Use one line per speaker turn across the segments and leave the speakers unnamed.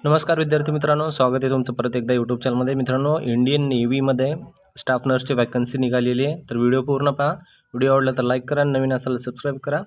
नमस्कार विद्यार्थी मित्रांनो, स्वागत आहे तुमचं परत एकदा यूट्यूब चॅनलमध्ये. मित्रांनो, इंडियन नेव्हीमध्ये स्टाफ नर्सची वॅकन्सी निघालेली आहे. तर व्हिडिओ पूर्ण पहा. व्हिडिओ आवडला तर लाईक करा, नवीन असाल सबस्क्राईब करा.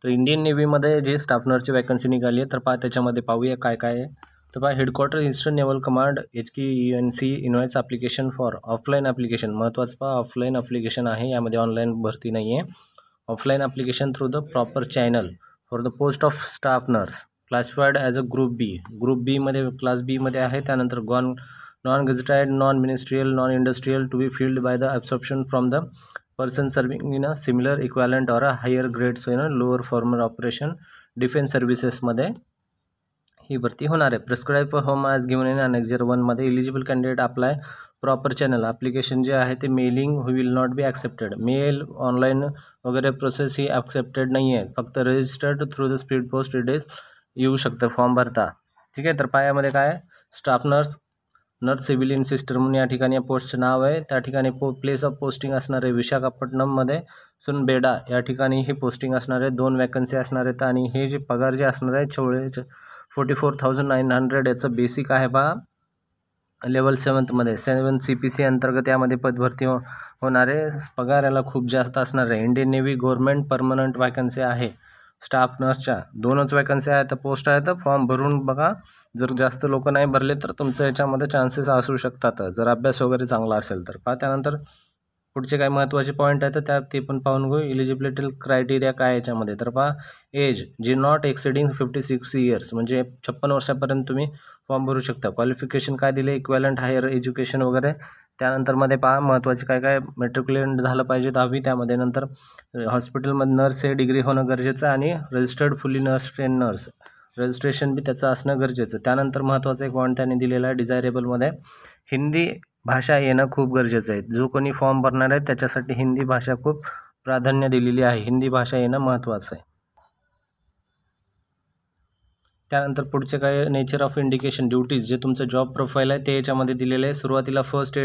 तर इंडियन नेव्हीमध्ये जे स्टाफ नर्सची वॅकन्सी निघाली आहे तर पहा त्याच्यामध्ये पाहूया काय काय आहे. तर पहा, headquarter eastern naval command HKUNC invites application for offline application. महत्त्वाचं पहा, ऑफलाईन ॲप्लिकेशन आहे, यामध्ये ऑनलाईन भरती नाही आहे. Offline application through the proper channel for the post of staff nurse classified as a group B. Group बीमध्ये class बीमध्ये आहे. त्यानंतर non gazetted, non ministerial, non industrial to be filled by the absorption from the person serving in a similar equivalent or a higher grades in a lower former operation defence सर्व्हिसेसमध्ये ही भरती होणार आहे. Prescribe home as given in annexure 1मध्ये eligible candidate apply proper channel. Application जे आहे ते mailing will not be accepted. Mail online वगैरे प्रोसेस ही ॲक्सेप्टेड नाही आहे. फक्त registered through the speed post it येऊ शकतं फॉर्म भरता. ठीक आहे. तर पायामध्ये काय स्टाफ नर्स सिव्हिलियन सिस्टर म्हणून या ठिकाणी या पोस्टचं नाव आहे. त्या ठिकाणी प्लेस ऑफ पोस्टिंग असणार आहे विशाखापट्टणममध्ये सुनबेडा या ठिकाणी ही पोस्टिंग असणार आहे. 2 वॅकन्सी असणार आहेत आणि हे जे पगार जे असणार आहे 44,900 याचं बेसिक आहे बा. लेवल 7मध्ये 7 CPC अंतर्गत यामध्ये पदभरती होणार आहे. पगार याला खूप जास्त असणार आहे. Indian navy government permanent vacancy आहे. स्टाफ नर्सच्या 2च वॅकन्सी आहेत, पोस्ट आहेत. फॉर्म भरून बघा. जर जास्त लोक नाही भरले तर तुमचं याच्यामध्ये चान्सेस असू शकतात जर अभ्यास वगैरे चांगला असेल तर. पहा त्यानंतर पुढचे काही महत्त्वाचे पॉईंट आहेत तर ते पण पाहून घेऊ. इलिजिबिलिटी क्रायटेरिया काय याच्यामध्ये तर पहा, एज जे नॉट एक्सिडिंग 56 इयर्स म्हणजे 56 वर्षापर्यंत तुम्ही फॉर्म भरू शकता. क्वालिफिकेशन काय दिले, इक्वॅलंट हायर एज्युकेशन वगैरे. त्यानंतर मध्ये पहा महत्त्वाचे काय काय, मॅट्रिक्युलेट झालं पाहिजे 10वी. त्यामध्ये नंतर हॉस्पिटलमध्ये नर्स हे डिग्री होणं गरजेचं आणि रजिस्टर्ड फुली नर्स ट्रेन नर्स रजिस्ट्रेशन बी त्याचं असणं गरजेचं. त्यानंतर महत्त्वाचा एक पॉईंट त्यांनी दिलेला आहे डिझायरेबलमध्ये, हिंदी भाषा येणं खूप गरजेचं आहे. जो कोणी फॉर्म भरणार आहे त्याच्यासाठी हिंदी भाषा खूप प्राधान्य दिलेली आहे. हिंदी भाषा येणं महत्त्वाचं आहे. त्यानंतर पुढचे काय, नेचर ऑफ इंडिकेशन ड्युटीज जे तुमचं जॉब प्रोफाईल आहे ते याच्यामध्ये दिलेलं आहे. सुरुवातीला फर्स्ट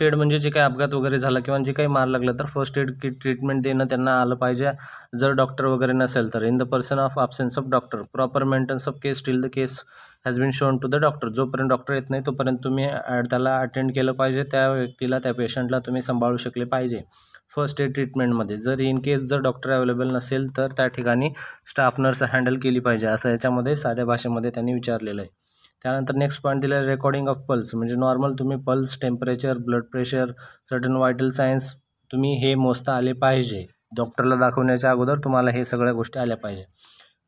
एड म्हणजे जे काही अपघात वगैरे झाला किंवा जे काही मार लागलं तर फर्स्ट एड किट ट्रीटमेंट देणं त्यांना आलं पाहिजे. जर डॉक्टर वगैरे नसेल तर in the person of absence of doctor proper maintenance of case till the case has been shown to the doctor. जोपर्यंत डॉक्टर येत नाही तोपर्यंत तुम्ही त्याला अटेंड केलं पाहिजे. त्या व्यक्तीला, त्या पेशंटला तुम्ही सांभाळू शकले पाहिजे फर्स्ट एड ट्रीटमेंटमध्ये. जर इन केस जर डॉक्टर अवेलेबल नसेल तर त्या ठिकाणी स्टाफ नर्स हँडल केली पाहिजे, असं याच्यामध्ये साध्या भाषेमध्ये त्यांनी विचारलेलं आहे. त्यानंतर नेक्स्ट पॉईंट दिला आहे, रेकॉर्डिंग ऑफ पल्स म्हणजे नॉर्मल तुम्ही pulse, temperature, blood pressure, certain vital science तुम्ही हे मोजता आले पाहिजे. डॉक्टरला दाखवण्याच्या अगोदर तुम्हाला हे सगळ्या गोष्टी आल्या पाहिजे.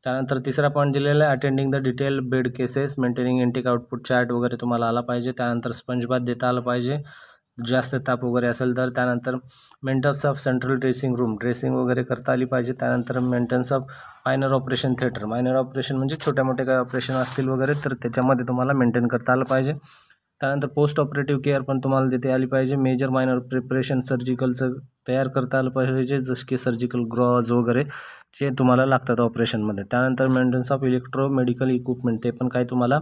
त्यानंतर तिसरा पॉईंट दिलेला आहे, attending the detail bed cases, maintaining intake output chart वगैरे तुम्हाला आला पाहिजे. त्यानंतर स्पंज बाथ देता आलं पाहिजे जास्त ताप वगैरे असेल तर. त्यानंतर maintenance of central dressing room, dressing वगैरे करता आली पाहिजे. त्यानंतर maintenance of minor operation theatre, minor operation म्हणजे छोट्या मोठे काही ऑपरेशन असतील वगैरे तर त्याच्यामध्ये तुम्हाला मेंटेन करता आलं पाहिजे. त्यानंतर पोस्ट ऑपरेटिव्ह केअर पण तुम्हाला देता आली पाहिजे. मेजर मायनर प्रिपरेशन सर्जिकलचं तयार करता आलं पाहिजे, जसं की सर्जिकल ग्रॉज वगैरे जे तुम्हाला लागतात ऑपरेशनमध्ये. त्यानंतर maintenance of electro medical equipment ते पण काही तुम्हाला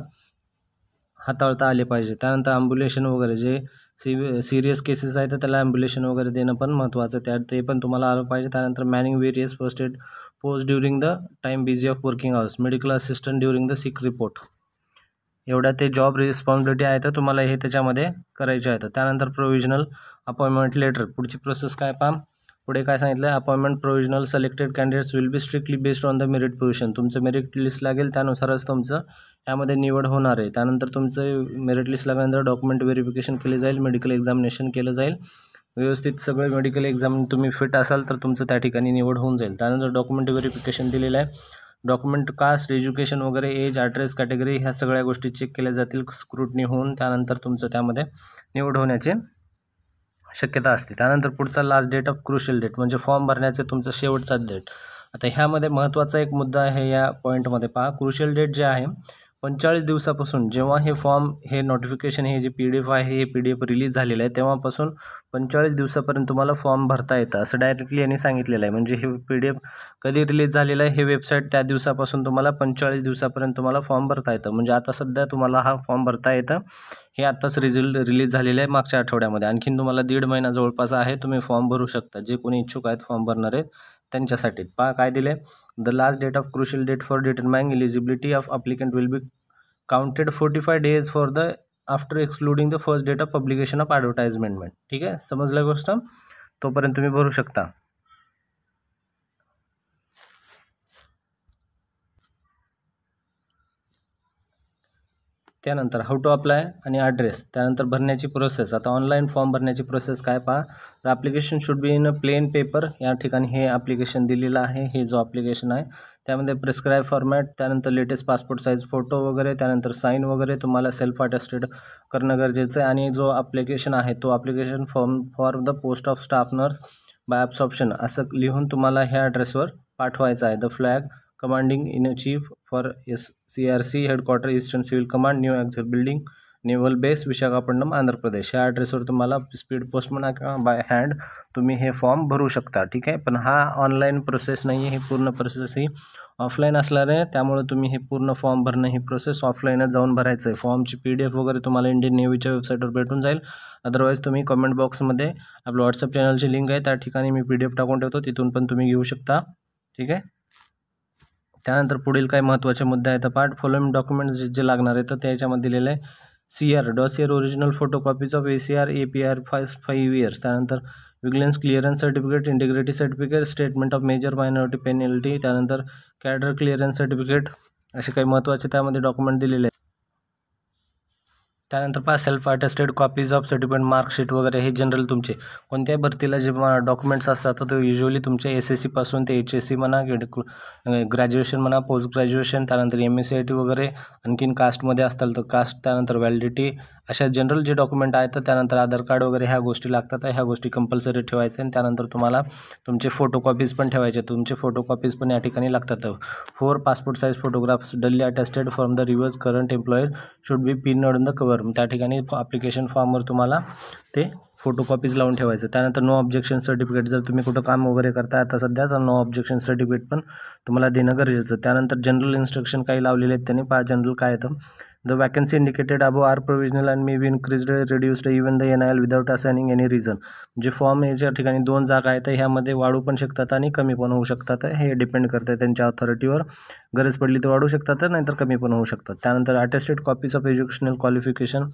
हाताळता आले पाहिजे. त्यानंतर ॲम्ब्युलेशन वगैरे जे सिरियस केसेस आहेत तर त्याला ॲम्ब्युलेशन वगैरे देणं पण महत्त्वाचं ते पण तुम्हाला आलं पाहिजे. त्यानंतर manning various first aid post during the time busy of working hours, medical assistant during the sick report. एवढ्या ते जॉब रिस्पॉन्सिबिलिटी आहे तर तुम्हाला हे त्याच्यामध्ये करायचे आहेत. त्यानंतर प्रोव्हिजनल अपॉइंटमेंट लेटर, पुढची प्रोसेस काय पहा. पुढे काय सांगितलं आहे, appointment provisional selected candidates will B strictly based on the merit position. तुमचं मेरिट लिस्ट लागेल त्यानुसारच तुमचं यामध्ये निवड होणार आहे. त्यानंतर तुमचं मेरिट लिस्ट लागल्यानंतर डॉक्युमेंट व्हेरिफिकेशन केले जाईल, मेडिकल एक्झामिनेशन केलं जाईल. व्यवस्थित सगळे मेडिकल एक्झाम तुम्ही फिट असाल तर तुमचं त्या ठिकाणी निवड होऊन जाईल. त्यानंतर डॉक्युमेंट व्हेरिफिकेशन दिलेलं आहे. डॉक्युमेंट, कास्ट, एज्युकेशन वगैरे, एज, ॲड्रेस, कॅटेगरी ह्या सगळ्या गोष्टी चेक केल्या जातील स्क्रुटनी होऊन. त्यानंतर तुमचं त्यामध्ये निवड होण्याची शक्यता असते. त्यानंतर पुढचा last date of crucial date म्हणजे फॉर्म भरण्याचे तुमचं शेवटचा डेट. आता ह्यामध्ये महत्त्वाचा एक मुद्दा आहे या पॉईंटमध्ये पहा. क्रुशियल डेट जे आहे 45 दिवसापासून, जेव्हा हे फॉर्म, हे नोटिफिकेशन, हे जे PDF आहे हे PDF रिलीज झालेलं आहे तेव्हापासून 45 दिवसापर्यंत तुम्हाला फॉर्म भरता येतं असं डायरेक्टली यांनी सांगितलेलं आहे. म्हणजे हे PDF कधी रिलीज झालेलं आहे हे वेबसाईट त्या दिवसापासून तुम्हाला 45 दिवसापर्यंत तुम्हाला फॉर्म भरता येतं. म्हणजे आता सध्या तुम्हाला हा फॉर्म भरता येतं. हे आत्ताच रिलीज झालेलं आहे मागच्या आठवड्यामध्ये. आणखीन तुम्हाला 1.5 महिना जवळपास आहे, तुम्ही फॉर्म भरू शकता. जे कोणी इच्छुक आहेत फॉर्म भरणार आहेत त्यांच्यासाठी. पहा काय दिले, the last date of crucial date for determining eligibility of applicant will be counted 45 days for the after excluding the first date of publication of advertisement. ठीक आहे, समजलं गोष्ट. तोपर्यंत तुम्ही भरू शकता. त्यानंतर हाऊ टू अप्लाय आणि ॲड्रेस. त्यानंतर भरण्याची प्रोसेस. आता ऑनलाईन फॉर्म भरण्याची प्रोसेस काय पहा. The application should be in a plain paper. या ठिकाणी हे ॲप्लिकेशन दिलेलं आहे. हे जो ॲप्लिकेशन आहे त्यामध्ये प्रिस्क्राईब फॉर्मॅट, त्यानंतर लेटेस्ट पासपोर्ट साईज फोटो वगैरे, त्यानंतर साईन वगैरे तुम्हाला सेल्फ अटेस्टेड करणं गरजेचं आहे. आणि जो ॲप्लिकेशन आहे तो application form for the post of staff nurse by absorption असं लिहून तुम्हाला ह्या ॲड्रेसवर पाठवायचं आहे. The flag commanding in chief for CRC headquarter eastern civil command, new exit building, naval base, Visakhapatnam, Andhra Pradesh. या ॲड्रेसवर तुम्हाला स्पीड पोस्ट म्हणा किंवा बाय हँड तुम्ही हे फॉर्म भरू शकता. ठीक आहे, पण हा ऑनलाईन प्रोसेस नाही आहे. ही पूर्ण प्रोसेस ही ऑफलाईन असणार आहे. त्यामुळे तुम्ही हे पूर्ण फॉर्म भरणं ही प्रोसेस ऑफलाईनच जाऊन भरायचं आहे. फॉर्मची PDF वगैरे तुम्हाला इंडियन नेव्हीच्या वेबसाईटवर भेटून जाईल. अदरवाईज तुम्ही कमेंट बॉक्समध्ये आपलं व्हॉट्सअप चॅनलची लिंक आहे, त्या ठिकाणी मी PDF टाकून ठेवतो, तिथून पण तुम्ही घेऊ शकता. ठीक आहे. त्यानंतर पुढील काही महत्त्वाचे मुद्दे आहेत. पार्ट फॉलोइंग डॉक्युमेंट्स जे लागणार आहेत तर त्याच्यामध्ये दिलेलं आहे. CR dossier original photocopies of ACR APR 5 years. त्यानंतर vigilance clearance certificate, integrity certificate, statement of major minority penalty, त्यानंतर कॅडर क्लिअरन्स सर्टिफिकेट, असे काही महत्त्वाचे त्यामध्ये डॉक्युमेंट दिलेले आहेत. त्यानंतर पहा self attested copies of certificate, marksheet वगैरे हे जनरल तुमचे कोणत्याही भरतीला जे डॉक्युमेंट्स असतात तर ते युजली तुमच्या SSC पासून ते HSC म्हणा, ग्रॅज्युएशन म्हणा, पोस्ट ग्रॅज्युएशन, त्यानंतर MSc वगैरे, आणखीन कास्टमध्ये असतील तर कास्ट, त्यानंतर व्हॅलिडिटी, अशा जनरल जे डॉक्युमेंट आहेत तर त्यानंतर आधार कार्ड वगैरे ह्या गोष्टी लागतात. ह्या गोष्टी कंपल्सरी ठेवायच्या. आणि त्यानंतर तुम्हाला तुमचे फोटोकॉपीज पण ठेवायचे. तुमचे फोटोकॉपीज पण या ठिकाणी लागतात. 4 पासपोर्ट साईज फोटोग्राफ्स डली attested from the reverse current employer should be pin on the cover. त्या ठिकाणी ॲप्लिकेशन फॉर्मवर तुम्हाला ते फोटोकॉपीज लावून ठेवायचं. त्यानंतर नो ऑब्जेक्शन सर्टिफिकेट. जर तुम्ही कुठं काम वगैरे करताय आता सध्या तर नो ऑब्जेक्शन सर्टिफिकेट पण तुम्हाला देणं गरजेचं. त्यानंतर जनरल इन्स्ट्रक्शन काही लावलेले आहेत त्यांनी पहा. जनरल काय येतं. The vacancy indicated above are provisional and may be increased reduced even the NIL without assigning any reason. जे फॉर्म याच्या ठिकाणी 2 जागा आहेत ह्यामध्ये वाढू पण शकतात आणि कमी पण होऊ शकतात. हे डिपेंड करतं त्यांच्या ऑथॉरिटीवर. गरज पडली तर वाढू शकतात, नाहीतर कमी पण होऊ शकतात. त्यानंतर attested copies of educational qualification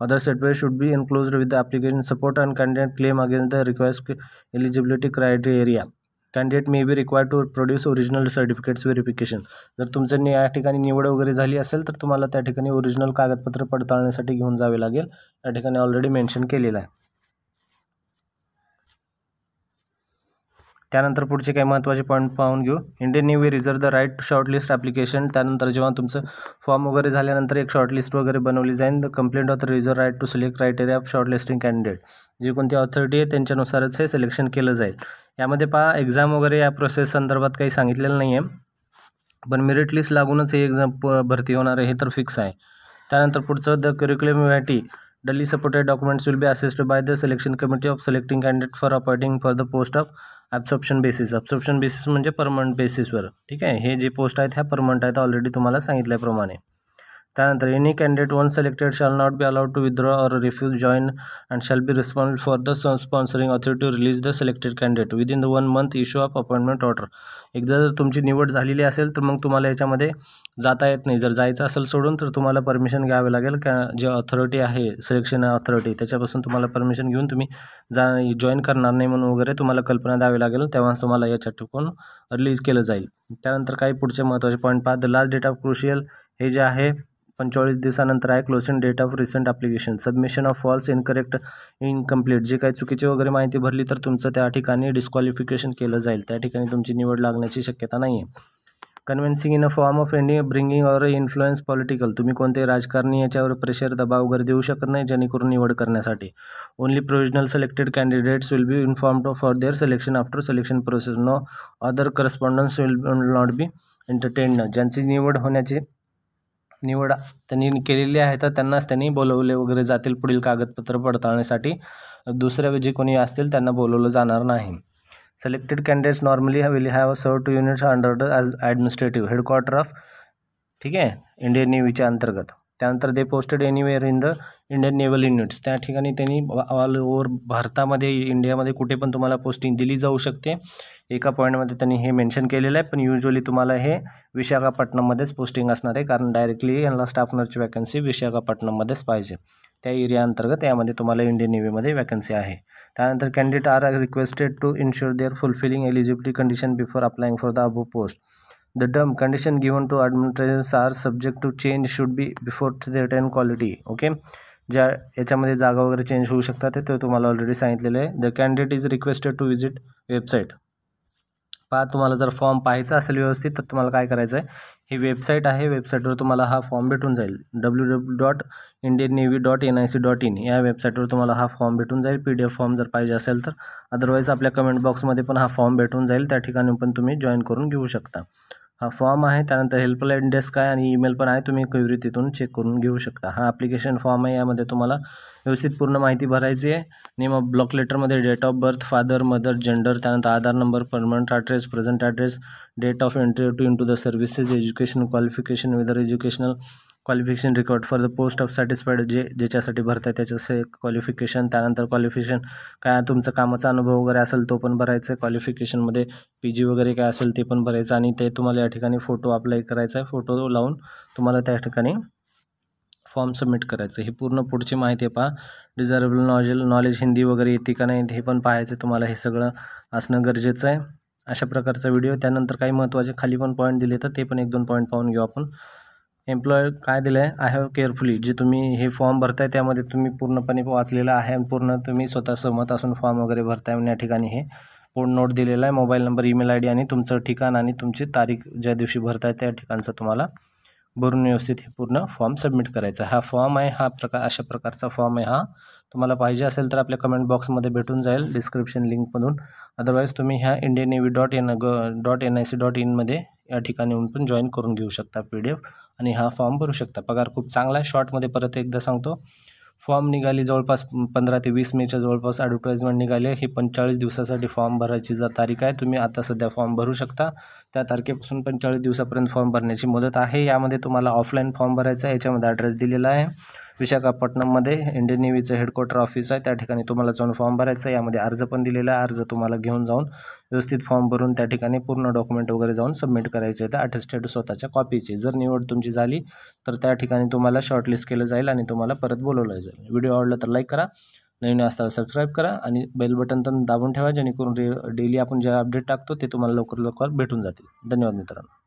other certificates should be enclosed with the application support and candidate claim against the request eligibility criteria. Candidate may be required to produce original certificates verification. जर तुमचं या ठिकाणी निवड वगैरे झाली असेल तर तुम्हाला त्या ठिकाणी ओरिजिनल कागदपत्र पडताळण्यासाठी घेऊन जावे लागेल. या ठिकाणी ऑलरेडी मेन्शन केलेलं आहे. त्यानंतर पुढचे काही महत्त्वाचे पॉईंट पाहून घेऊ. Indian Navy reserve the right to shortlist application. त्यानंतर जेव्हा तुमचं फॉर्म वगैरे झाल्यानंतर एक शॉर्टलिस्ट वगैरे बनवली जाईल. The complaint of the reserve right to select criteria of shortlisting candidate. जी कोणती ऑथॉरिटी आहे त्यांच्यानुसारच हे सिलेक्शन केलं जाईल. यामध्ये पहा एक्झाम वगैरे या प्रोसेस संदर्भात काही सांगितलेलं नाही आहे, पण मेरिट लिस्ट लागूनच हे एक्झाम भरती होणार आहे हे तर फिक्स आहे. त्यानंतर पुढचं द करिक्युलम व्हॅटी डली supported documents will be assisted by the selection committee of selecting candidate for appointing for the post of absorption basis. Absorption basis म्हणजे परमनंट बेसिसवर. ठीक आहे, हे जे पोस्ट आहेत ह्या परमनंट आहेत ऑलरेडी तुम्हाला सांगितल्याप्रमाणे. त्यानंतर any candidate one selected shall not be allowed to withdraw or refuse join and shall be responsible for the sponsoring authority to release the selected candidate within the 1 month issue of appointment order. एकदा जर तुमची निवड झालेली असेल तर मग तुम्हाला याच्यामध्ये जाता येत नाही. जर जायचं असेल सोडून तर तुम्हाला परमिशन घ्यावे लागेल. जे ऑथॉरिटी आहे सिलेक्शन ऑथॉरिटी त्याच्यापासून तुम्हाला परमिशन घेऊन तुम्ही जॉईन करणार नाही म्हणून वगैरे तुम्हाला कल्पना द्यावी लागेल. तेव्हाच तुम्हाला याच्यात टिकून रिलीज केलं जाईल. त्यानंतर काही पुढचे महत्त्वाचे पॉईंट पहा. The last date of crucial हे जे आहे 45 दिवसानंतर आहे. Closing date of recent application. Submission of false incorrect incomplete. जे काही चुकीची वगैरे माहिती भरली तर तुमचं त्या ठिकाणी डिस्क्वालिफिकेशन केलं जाईल. त्या ठिकाणी तुमची निवड लागण्याची शक्यता नाही आहे. Convincing in a form of any bringing or influence political. तुम्ही कोणते राजकारणी याच्यावर प्रेशर दबाव वगैरे देऊ शकत नाही जेणेकरून निवड करण्यासाठी. Only provisional selected candidates will be informed for their selection after selection process. No other correspondence will not be entertained. ज्यांची निवड त्यांनी केलेली आहे तर त्यांनाच त्यांनी बोलवले वगैरे जातील पुढील कागदपत्र पडताळण्यासाठी. दुसऱ्या जे कोणी असतील त्यांना बोलवलं जाणार नाही. Selected candidates normally will have serve 2 units under the administrative headquarter of. ठीक आहे, इंडियन नेव्हीच्या अंतर्गत. त्यानंतर they posted anywhere in the Indian naval units, त्या ठिकाणी त्यांनी ऑल ओव्हर भारतामध्ये इंडियामध्ये कुठे पण तुम्हाला पोस्टिंग दिली जाऊ शकते. एका पॉईंटमध्ये त्यांनी हे मेन्शन केलेलं आहे, पण युजली तुम्हाला हे विशाखापट्टणममध्येच पोस्टिंग असणार आहे, कारण डायरेक्टली यांना स्टाफ नर्सची वॅकन्सी विशाखापट्टणममध्येच पाहिजे. त्या एरिया अंतर्गत यामध्ये तुम्हाला इंडियन नेव्हीमध्ये वॅकन्सी आहे. त्यानंतर candidate are requested to ensure their fulfilling eligibility condition before applying for the above post. The term condition given to administrators are subject to change should be before the return quality. Okay, ज्या याच्यामध्ये जागा वगैरे change होऊ शकतात ते तुम्हाला already सांगितलेलं आहे. The candidate is requested to visit website. पहा, तुम्हाला जर फॉर्म पाहायचा असेल व्यवस्थित तर तुम्हाला काय करायचं आहे, ही वेबसाईट आहे, वेबसाईटवर तुम्हाला हा फॉर्म भेटून जाईल. www.indiannavy.nic.in या वेबसाईटवर तुम्हाला हा फॉर्म भेटून जाईल. PDF फॉर्म जर पाहिजे असेल तर, अदरवाईज आपल्या कमेंट बॉक्समध्ये पण हा फॉर्म भेटून जाईल, त्या ठिकाणी पण तुम्ही जॉईन करून घेऊ शकता. हा फॉर्म आहे. त्यानंतर हेल्पलाईन डेस्क आहे आणि ईमेल पण आहे, तुम्ही क्वेरी तिथून चेक करून घेऊ शकता. हा ॲप्लिकेशन फॉर्म आहे, यामध्ये तुम्हाला व्यवस्थित पूर्ण माहिती भरायची आहे. नेम ऑफ ब्लॉक लेटरमध्ये date of birth, father, mother, gender, त्यानंतर Aadhaar number, permanent address, present address, date of entry to the services, education qualification, whether educational qualification record for the post of satisfied, ज्याच्यासाठी भरताय त्याचं qualification. त्यानंतर qualification काय तुमचं कामाचा अनुभव वगैरे असेल तो पण भरायचं आहे. क्वालिफिकेशनमध्ये PG वगैरे काय असेल ते पण भरायचं आणि ते तुम्हाला या ठिकाणी फोटो अप्लाय करायचा आहे. फोटो लावून तुम्हाला त्या ठिकाणी फॉर्म सबमिट करायचं. ही पूर्ण पुढची माहिती पहा. डिझायरेबल नॉलेज हिंदी वगैरे येते का नाही हे पण पाहायचं तुम्हाला, हे सगळं असणं गरजेचं आहे. अशा प्रकारचा व्हिडिओ. त्यानंतर काही महत्त्वाचे खाली पण पॉईंट दिले तर ते पण 1-2 पॉईंट पाहून घेऊ आपण. एम्प्लॉयर काय दिलं आहे, आय हॅव केअरफुली, जे तुम्ही हे फॉर्म भरताय त्यामध्ये तुम्ही पूर्णपणे वाचलेलं आहे आणि पूर्ण तुम्ही स्वतः सहमत असून फॉर्म वगैरे भरताय म्हणून या ठिकाणी हे पूर्ण नोट दिलेला आहे. मोबाईल नंबर, ईमेल ID आणि तुमचं ठिकाण आणि तुमची तारीख ज्या दिवशी भरताय त्या ठिकाणचं तुम्हाला भरून व्यवस्थित हे पूर्ण फॉर्म सबमिट करायचा. हा फॉर्म आहे, अशा प्रकारचा फॉर्म आहे. हा तुम्हाला पाहिजे असेल तर आपल्या कमेंट बॉक्समध्ये भेटून जाईल डिस्क्रिप्शन लिंकमधून. अदरवाईज तुम्ही ह्या indiannavy.nic.in मध्ये या ठिकाणी येऊन पण जॉईन करून घेऊ शकता PDF आणि हा फॉर्म भरू शकता. पगार खूप चांगला आहे. शॉर्टमध्ये परत एकदा सांगतो, फॉर्म निघाली जवळपास 15 ते 20 मेच्या जवळपास ॲडव्हर्टाईजमेंट निघाली आहे. ही 45 दिवसासाठी फॉर्म भरायची तारीख आहे. तुम्ही आता सध्या फॉर्म भरू शकता. त्या तारखेपासून 45 दिवसापर्यंत फॉर्म भरण्याची मुदत आहे. यामध्ये तुम्हाला ऑफलाईन फॉर्म भरायचा आहे. याच्यामध्ये ॲड्रेस दिलेला आहे. विशाखापट्टणममध्ये इंडियन नेव्हीचं हेडक्वार्टर ऑफिस आहे, त्या ठिकाणी तुम्हाला जाऊन फॉर्म भरायचा आहे. यामध्ये अर्ज पण दिलेला आहे. अर्ज तुम्हाला घेऊन जाऊन व्यवस्थित फॉर्म भरून त्या ठिकाणी पूर्ण डॉक्युमेंट वगैरे जाऊन सबमिट करायचे आहेत अटेस्टेड स्वतःच्या कॉपीचे. जर निवड तुमची झाली तर त्या ठिकाणी तुम्हाला शॉर्टलिस्ट केलं जाईल आणि तुम्हाला परत बोलवलं जाईल. व्हिडिओ आवडला तर लाईक करा, नवीन असताना सबस्क्राईब करा आणि बेल बटन तर दाबून ठेवा, जेणेकरून डेली आपण जे अपडेट टाकतो ते तुम्हाला लवकर भेटून जातील. धन्यवाद मित्रांनो.